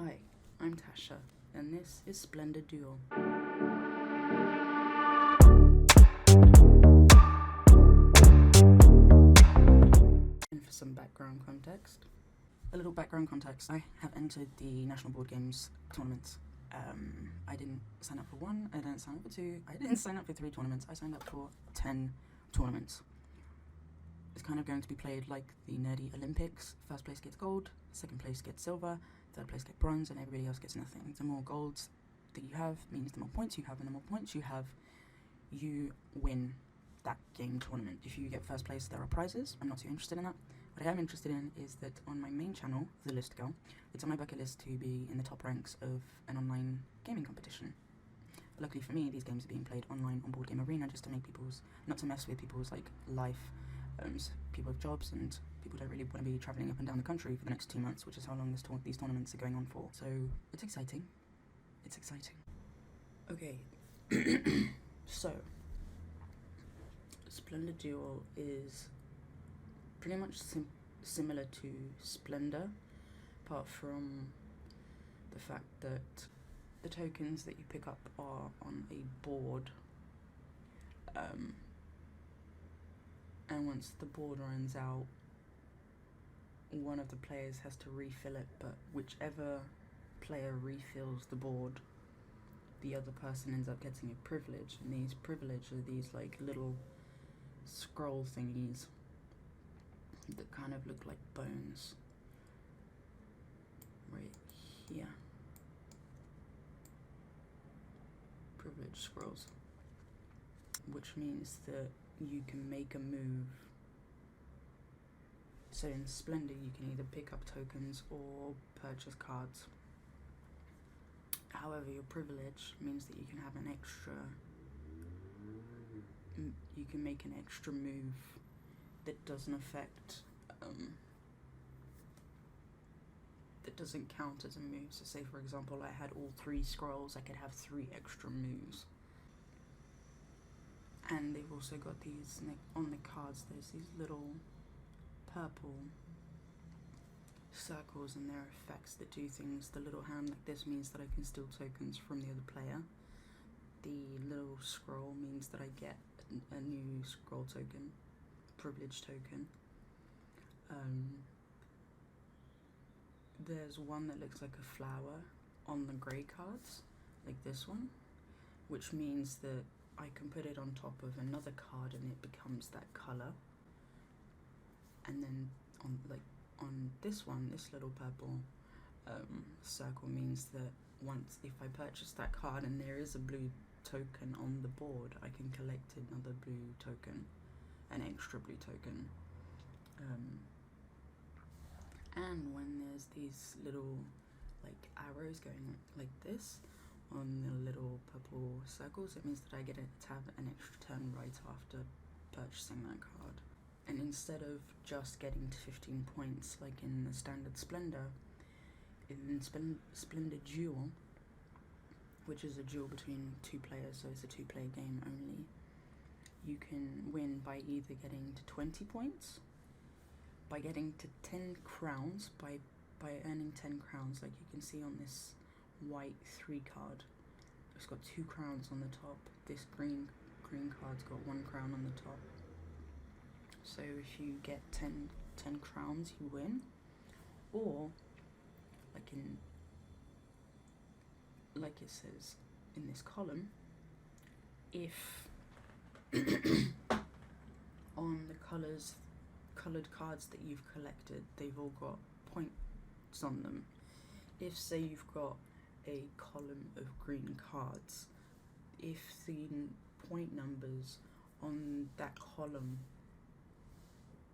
Hi, I'm Tasha, and this is Splendor Duel. And for some background context, a little background context, I have entered the National Boardgames Tournaments. I didn't sign up for one, I didn't sign up for two, I didn't sign up for 3 tournaments, I signed up for 10 tournaments. It's kind of going to be played like the nerdy Olympics. First place gets gold, second place gets silver, third place gets bronze, and everybody else gets nothing. The more golds that you have means the more points you have, and the more points you have, you win that game tournament. If you get first place, there are prizes. I'm not too interested in that. What I am interested in is that on my main channel, The List Girl, it's on my bucket list to be in the top ranks of an online gaming competition. Luckily for me, these games are being played online on Boardgame Arena just to make not to mess with people's like life. People have jobs and people don't really want to be travelling up and down the country for the next 2 months, which is how long these tournaments are going on for. So it's exciting. It's exciting. Okay, so Splendor Duel is pretty much similar to Splendor, apart from the fact that the tokens that you pick up are on a board. And once the board runs out, one of the players has to refill it, but whichever player refills the board, the other person ends up getting a privilege, and these privilege are these like little scroll thingies that kind of look like bones right here. Privilege scrolls, which means that you can make a move. So in Splendor you can either pick up tokens or purchase cards. However, your privilege means that you can have you can make an extra move that doesn't affect, that doesn't count as a move. So say for example I had all 3 scrolls, I could have 3 extra moves. And they've also got these, on the cards, there's these little purple circles and their effects that do things. The little hand like this means that I can steal tokens from the other player. The little scroll means that I get a new scroll token, privilege token. There's one that looks like a flower on the grey cards, like this one, which means that I can put it on top of another card and it becomes that colour. And then on this one, this little purple circle means that if I purchase that card and there is a blue token on the board, I can collect another blue token, an extra blue token. And when there's these little like arrows going like this on the little purple circles, it means that I get to have an extra turn right after purchasing that card. And instead of just getting to 15 points like in the standard Splendor, in Splendor Duel, which is a duel between 2 players, so it's a 2-player game only, you can win by either getting to 20 points, by getting to 10 crowns, by earning 10 crowns, like you can see on this white 3 card. It's got 2 crowns on the top. This green card's got 1 crown on the top. So if you get 10 crowns, you win. Or like it says in this column, if on the coloured cards that you've collected, they've all got points on them. If say you've got a column of green cards, if the point numbers on that column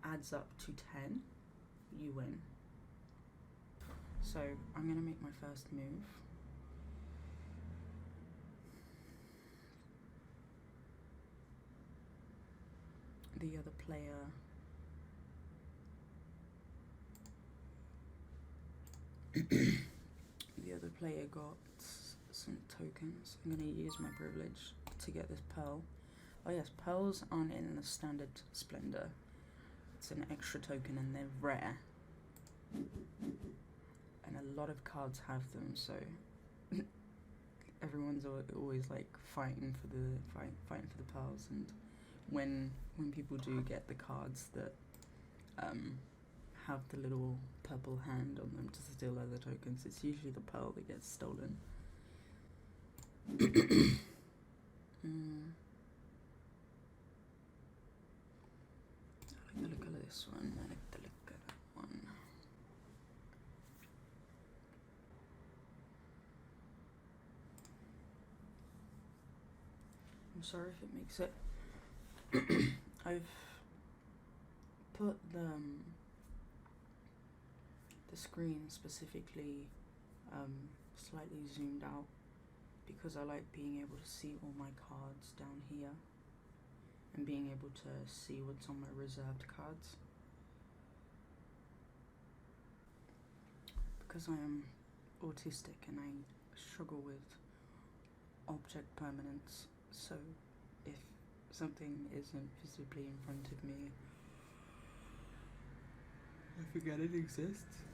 adds up to 10, you win. So I'm going to make my first move. The other player got some tokens. I'm going to use my privilege to get this pearl. Oh yes, pearls aren't in the standard Splendor. It's an extra token and they're rare. and a lot of cards have them, so everyone's always like fighting for the pearls. And when people do get the cards that have the little purple hand on them to steal other tokens, it's usually the pearl that gets stolen. I like the look of this one. I like the look of that one. I'm sorry if it makes it. I've put the screen specifically slightly zoomed out because I like being able to see all my cards down here and being able to see what's on my reserved cards. Because I am autistic and I struggle with object permanence, so if something isn't visibly in front of me, I forget it exists.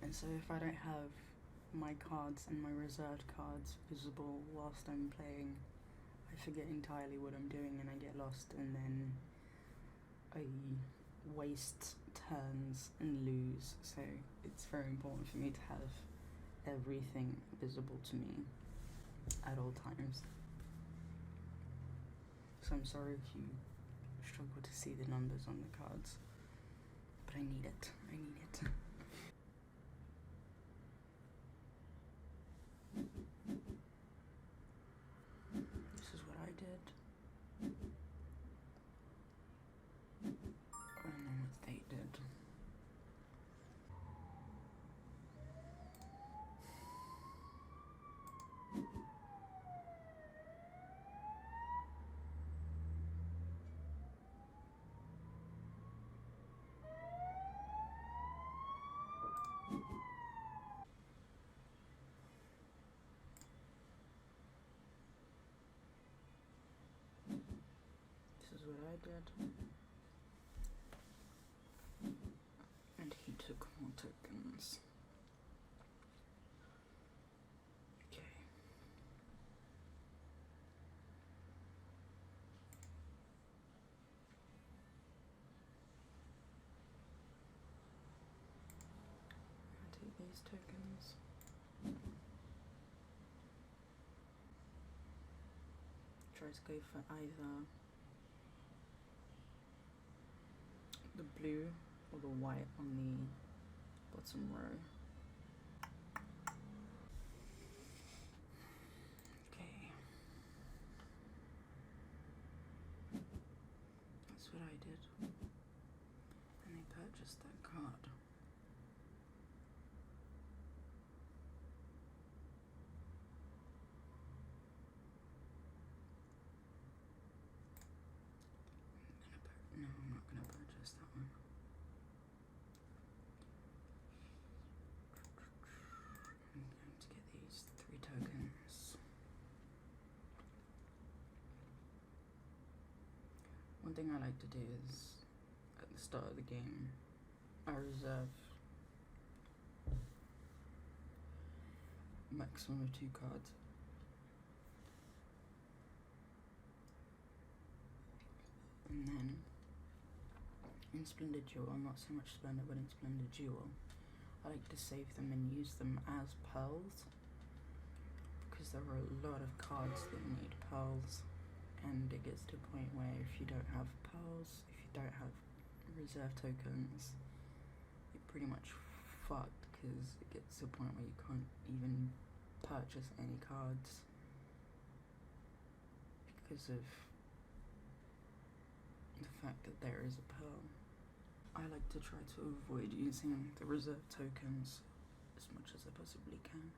And so if I don't have my cards and my reserved cards visible whilst I'm playing, I forget entirely what I'm doing and I get lost, and then I waste turns and lose. So it's very important for me to have everything visible to me at all times. So I'm sorry if you struggle to see the numbers on the cards, but I need it. This is what I did. And then what they did. This is what I did. And he took more tokens. Okay. I take these tokens. Try to go for either the blue or the white on the bottom row. Okay. That's what I did. And I purchased that card. No, I'm not going to purchase that one. I'm going to get these 3 tokens. One thing I like to do is, at the start of the game, I reserve maximum of 2 cards. And then, in Splendor Duel, not so much Splendor, but in Splendor Duel, I like to save them and use them as pearls, because there are a lot of cards that need pearls, and it gets to a point where if you don't have pearls, if you don't have reserve tokens, you're pretty much fucked, because it gets to a point where you can't even purchase any cards because of the fact that there is a pearl. I like to try to avoid using the reserve tokens as much as I possibly can.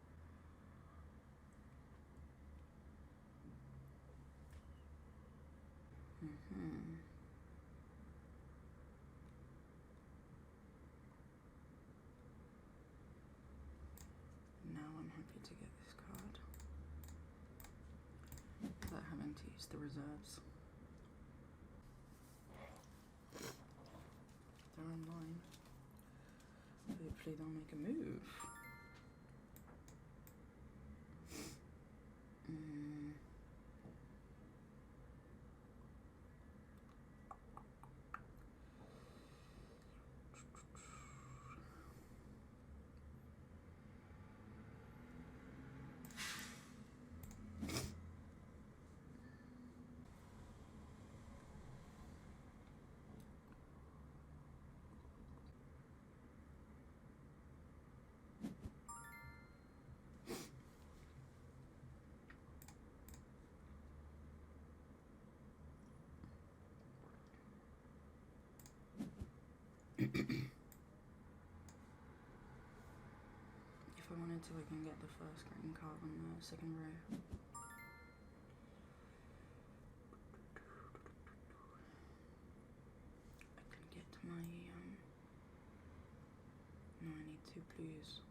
Now I'm happy to get this card without having to use the reserves. They're online. Hopefully they'll make a move. If I wanted to, I can get the first green card on the second row. I can get my, no, I need 2 blues.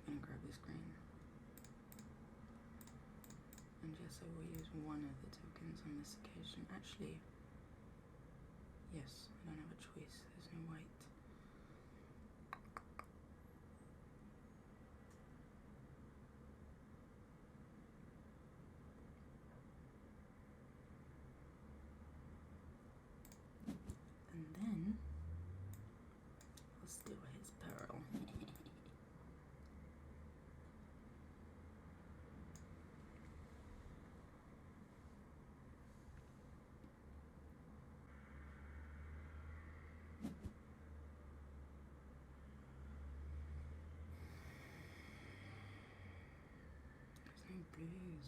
I'm gonna grab this green. And yes, I will use one of the tokens on this occasion. Actually, yes, I don't have a choice. There's no white. And then I'll steal his pearl. There's no blues.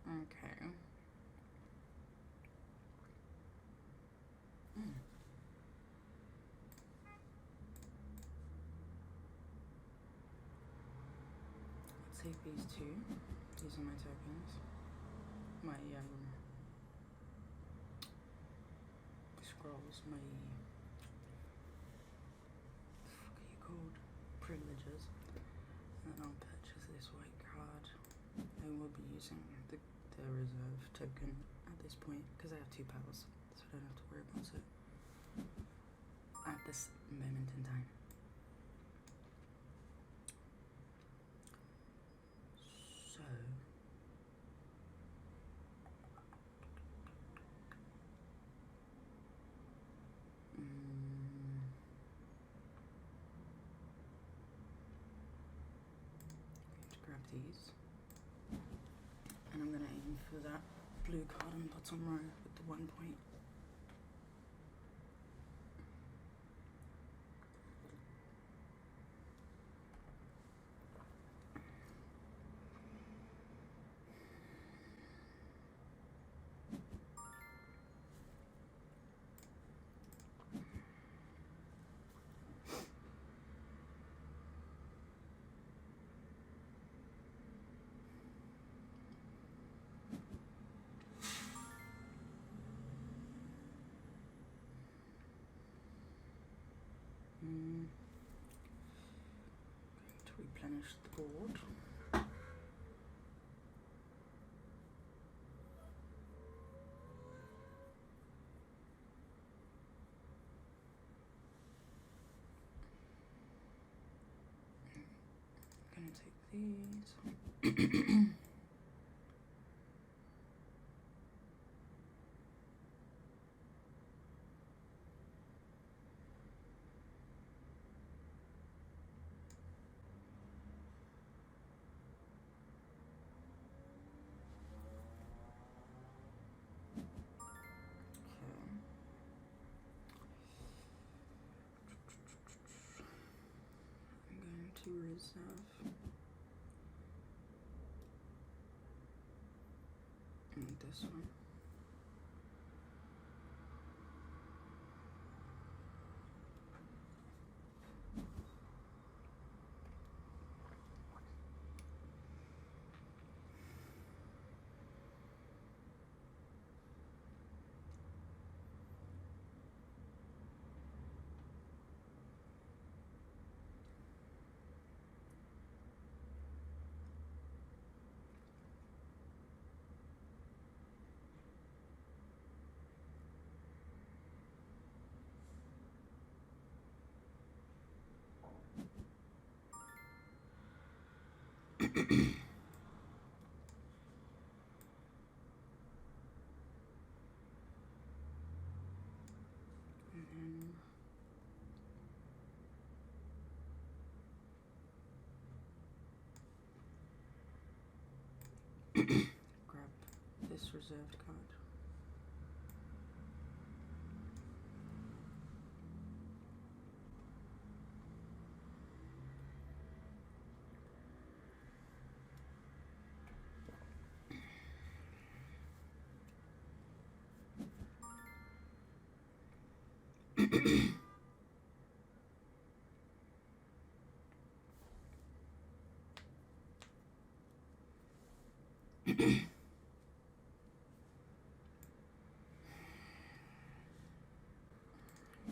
Okay. Let's take these 2. These are my tokens. My scrolls, my, what are you called? Privileges. And then I'll purchase this white card. I will be using the reserve token at this point because I have 2 powers, so I don't have to worry about it at this moment in time. So going to grab these, and I'm going to aim for that blue card on the bottom row with the 1 point. To replenish the board. these. To reserve and this one. Grab this reserved card.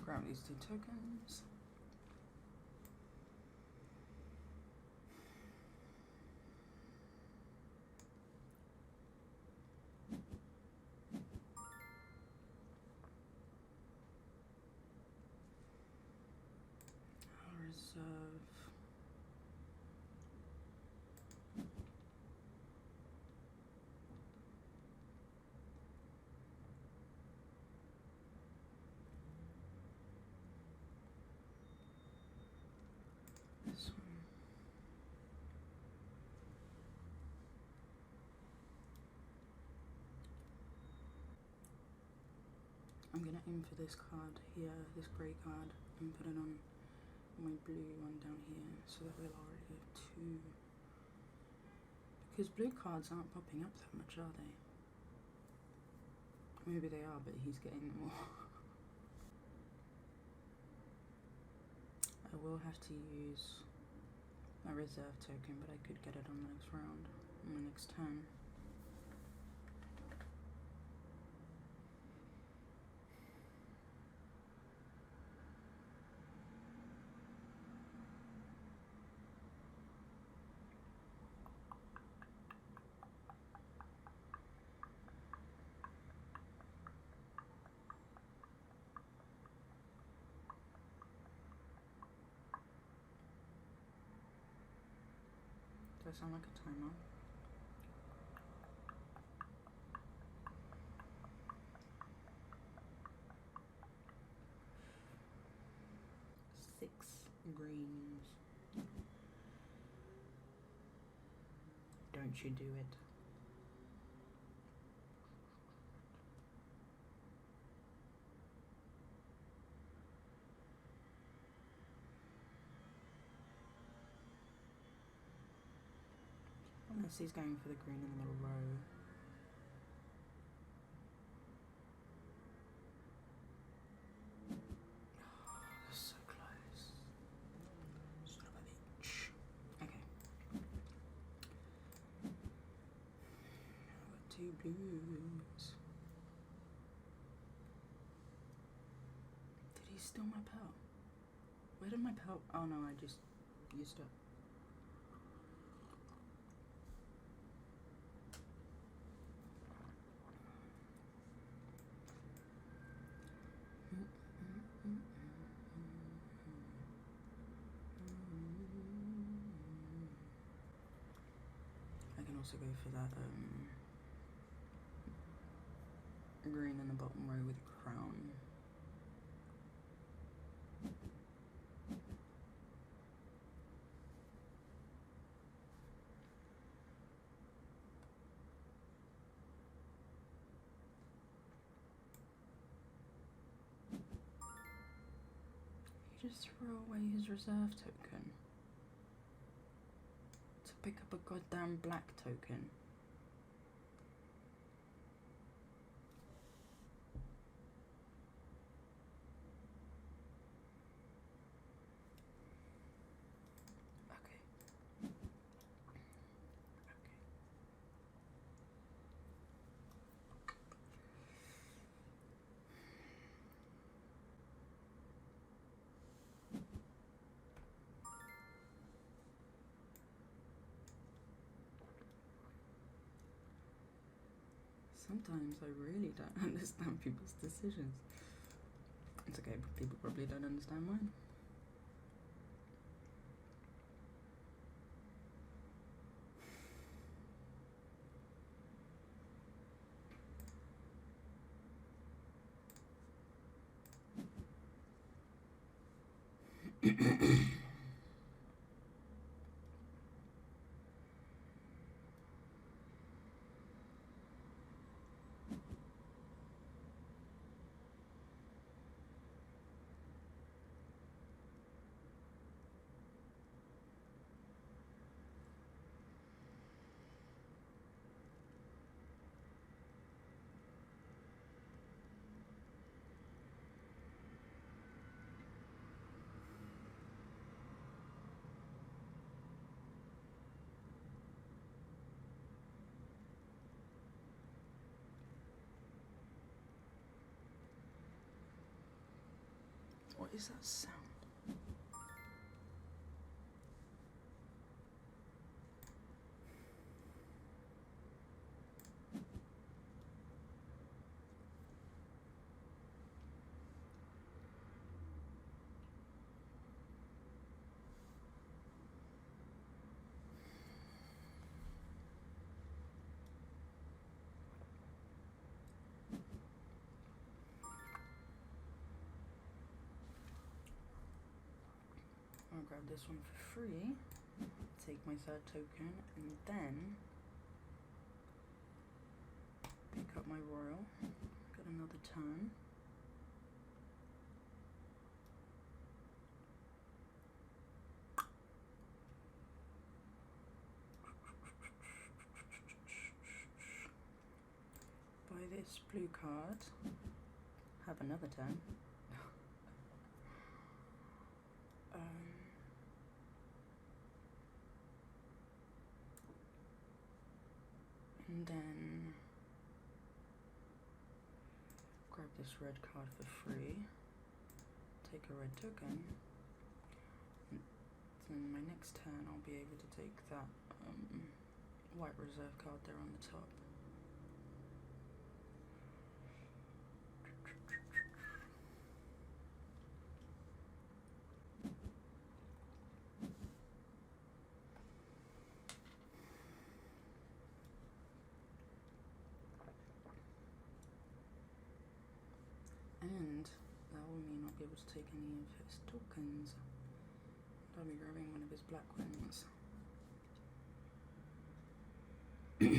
Grab these 2 tokens. I'll reserve this one. I'm gonna aim for this card here, this grey card, and put it on my blue one down here, so that we'll already have 2. Because blue cards aren't popping up that much, are they? Maybe they are, but he's getting them all. I will have to use a reserve token, but I could get it on the next round, on the next turn. Does that sound like a timer? Greens. Don't you do it. Unless he's going for the green in the middle row. Blues. Did he steal my pearl? Where did my pearl? Oh no, I just used it. also go for that green in the bottom row with a crown. You just throw away his reserve token to pick up a goddamn black token. Sometimes I really don't understand people's decisions. It's okay, but people probably don't understand mine. What is that sound? I'll grab this one for free, take my third token, and then pick up my royal, get another turn. Buy this blue card, have another turn. And then grab this red card for free, take a red token, and then my next turn I'll be able to take that white reserve card there on the top. And that will mean I'll be able to take any of his tokens. I'll be grabbing one of his black ones. Will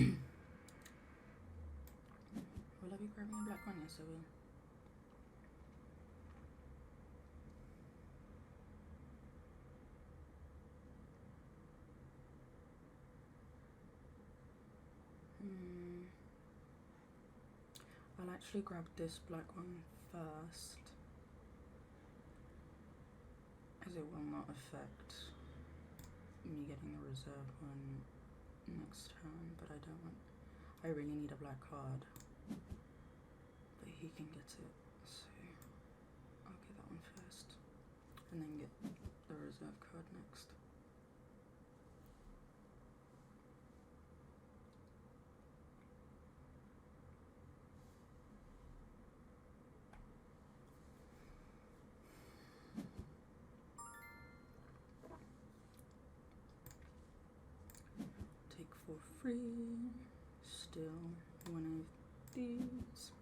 I be grabbing a black one? Yes, I will. I'll actually grab this black one first, as it will not affect me getting the reserve one next turn, but I really need a black card, but he can get it, so I'll get that one first, and then get the reserve card next. for free. Still one of these.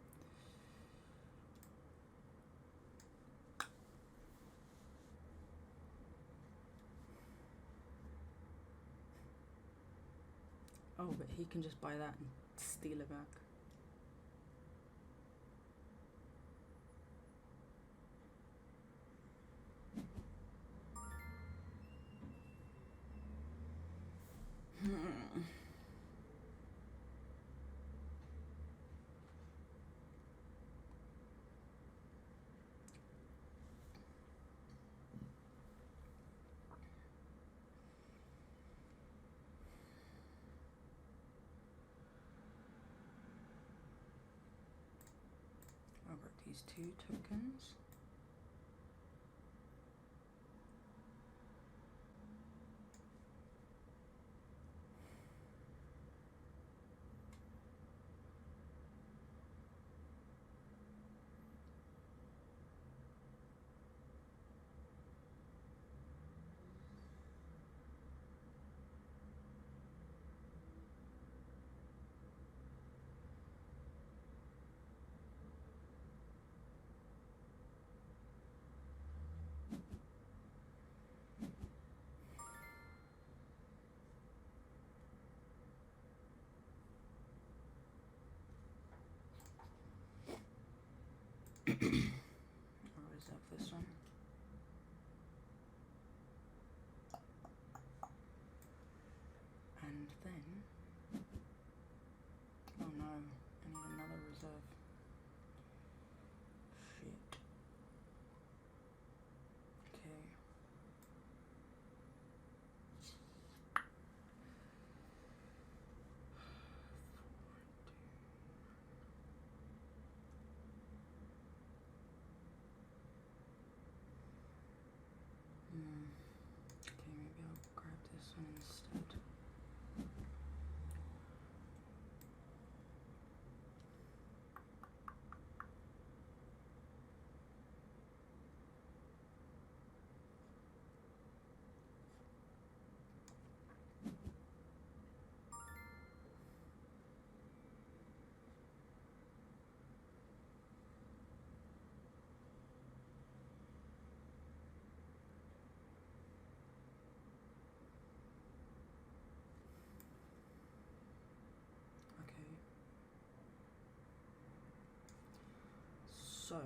Oh, but he can just buy that and steal it back. I'll break these 2 tokens. I'll reserve this one. And then, oh no, I need another reserve. Shit. Okay. Okay, maybe I'll grab this one instead. Okay. So,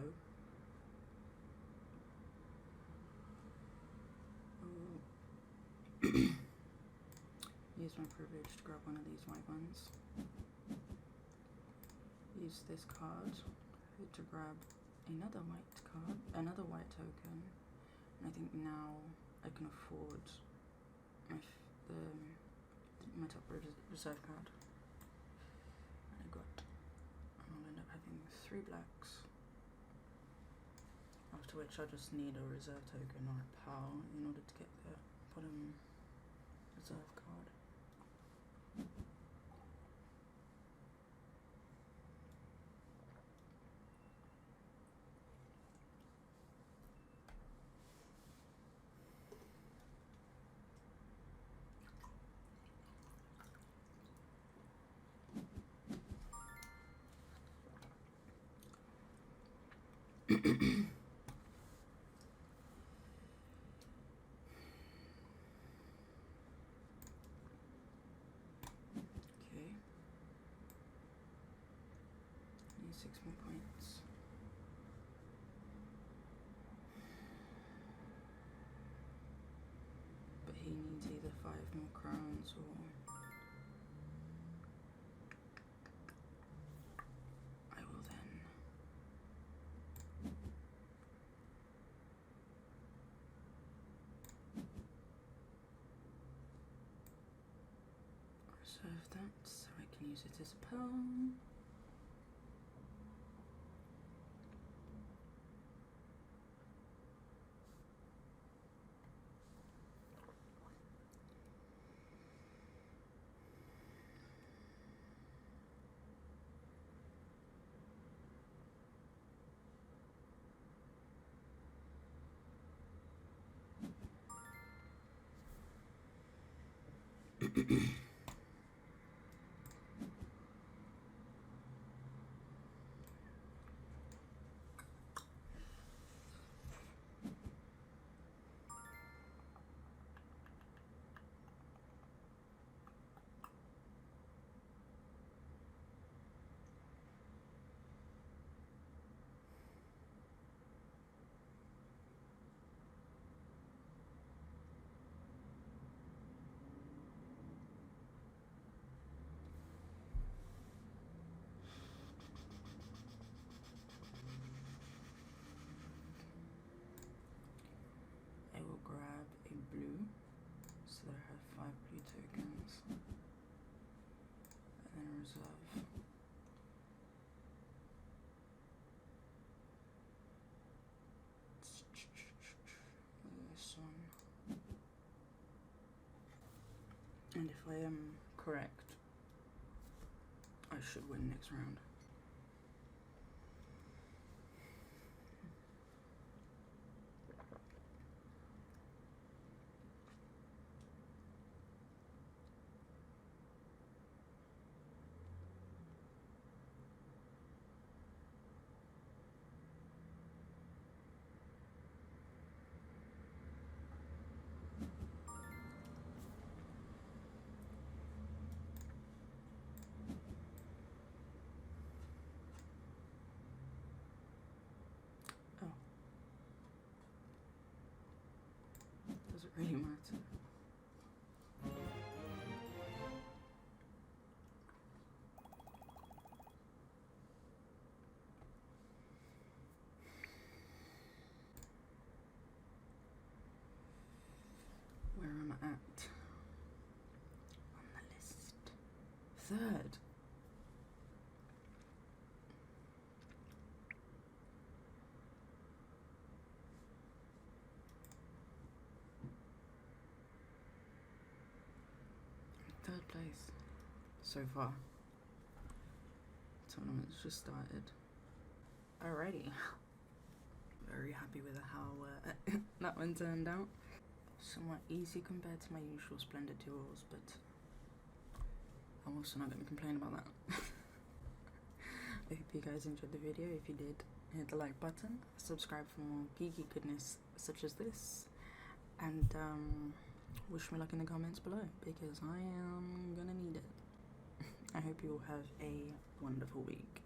use my privilege to grab one of these white ones. Use this card to grab another white token. And I think now I can afford my top reserve card. And I'll end up having 3 blacks. After which I just need a reserve token or a pal in order to get the bottom reserve card. Okay. Need 6 more points. But he needs either 5 more crowns or I will then reserve that so I can use it as a pearl. And if I am correct, I should win next round. Oh. Does it really matter? Where am I at on the list? Third. Third place so far. Tournament's just started. Alrighty. Very happy with how that one turned out. Somewhat easy compared to my usual Splendor Duels, but I'm also not going to complain about that. I hope you guys enjoyed the video. If you did, hit the like button, subscribe for more geeky goodness such as this, and wish me luck in the comments below, because I am gonna need it. I hope you all have a wonderful week.